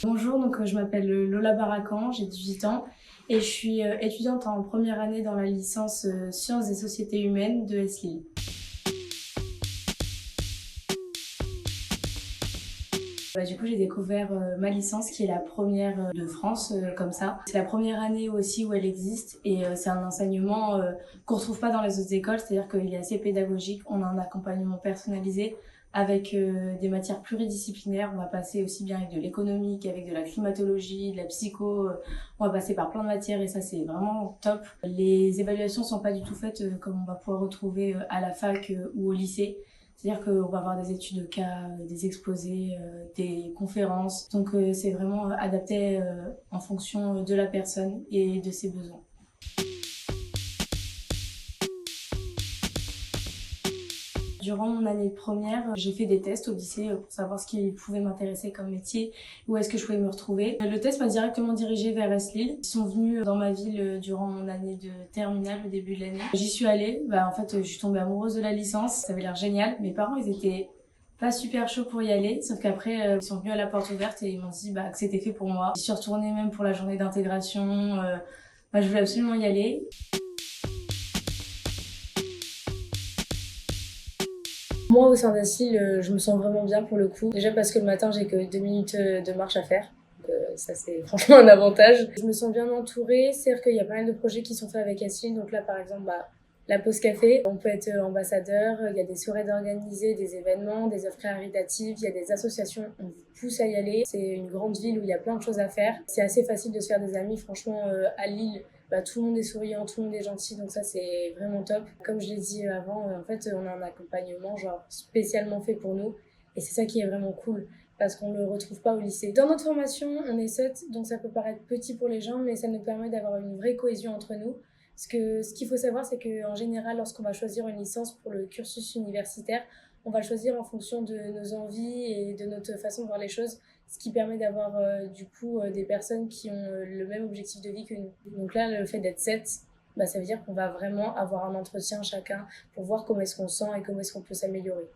Bonjour, je m'appelle Lola Barakan, j'ai 18 ans et je suis étudiante en première année dans la licence Sciences et Sociétés Humaines de Lille. Du coup, j'ai découvert ma licence qui est la première de France, comme ça. C'est la première année aussi où elle existe et c'est un enseignement qu'on retrouve pas dans les autres écoles, c'est-à-dire qu'il est assez pédagogique, on a un accompagnement personnalisé avec des matières pluridisciplinaires. On va passer aussi bien avec de l'économie qu'avec de la climatologie, de la psycho, on va passer par plein de matières et ça c'est vraiment top. Les évaluations sont pas du tout faites comme on va pouvoir retrouver à la fac ou au lycée. C'est-à-dire qu'on va avoir des études de cas, des exposés, des conférences. C'est vraiment adapté en fonction de la personne et de ses besoins. Durant mon année de première, j'ai fait des tests au lycée pour savoir ce qui pouvait m'intéresser comme métier, où est-ce que je pouvais me retrouver. Le test m'a directement dirigée vers Lille. Ils sont venus dans ma ville durant mon année de terminale, au début de l'année. J'y suis allée, je suis tombée amoureuse de la licence, ça avait l'air génial. Mes parents, ils étaient pas super chauds pour y aller, sauf qu'après, ils sont venus à la porte ouverte et ils m'ont dit que c'était fait pour moi. J'y suis retournée même pour la journée d'intégration. Je voulais absolument y aller. Moi, au sein d'Assil, je me sens vraiment bien pour le coup. Déjà parce que le matin, j'ai que 2 minutes de marche à faire. Ça, c'est franchement un avantage. Je me sens bien entourée. C'est-à-dire qu'il y a pas mal de projets qui sont faits avec Assil. Donc là, par exemple, la pause café. On peut être ambassadeur. Il y a des soirées d'organiser, des événements, des œuvres caritatives. Il y a des associations. On vous pousse à y aller. C'est une grande ville où il y a plein de choses à faire. C'est assez facile de se faire des amis. Franchement, à Lille, tout le monde est souriant, tout le monde est gentil, donc ça c'est vraiment top. Comme je l'ai dit avant, en fait on a un accompagnement genre spécialement fait pour nous et c'est ça qui est vraiment cool parce qu'on le retrouve pas au lycée. Dans notre formation, on est 7, donc ça peut paraître petit pour les gens, mais ça nous permet d'avoir une vraie cohésion entre nous. Ce qu'il faut savoir, c'est qu'en général, lorsqu'on va choisir une licence pour le cursus universitaire, on va le choisir en fonction de nos envies et de notre façon de voir les choses, ce qui permet d'avoir des personnes qui ont le même objectif de vie que nous. Donc là, le fait d'être 7, ça veut dire qu'on va vraiment avoir un entretien chacun pour voir comment est-ce qu'on sent et comment est-ce qu'on peut s'améliorer.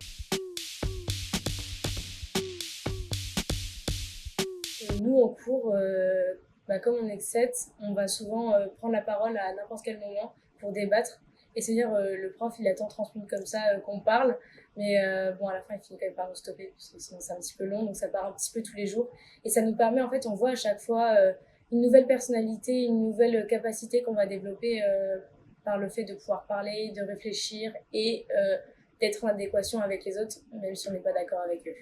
Nous, en cours, comme on est que 7, on va souvent prendre la parole à n'importe quel moment pour débattre. Et c'est-à-dire, le prof, il attend 30 minutes comme ça qu'on parle. Mais à la fin, il finit quand même par nous stopper, parce que sinon c'est un petit peu long, donc ça part un petit peu tous les jours. Et ça nous permet, en fait, on voit à chaque fois une nouvelle personnalité, une nouvelle capacité qu'on va développer par le fait de pouvoir parler, de réfléchir et d'être en adéquation avec les autres, même si on n'est pas d'accord avec eux.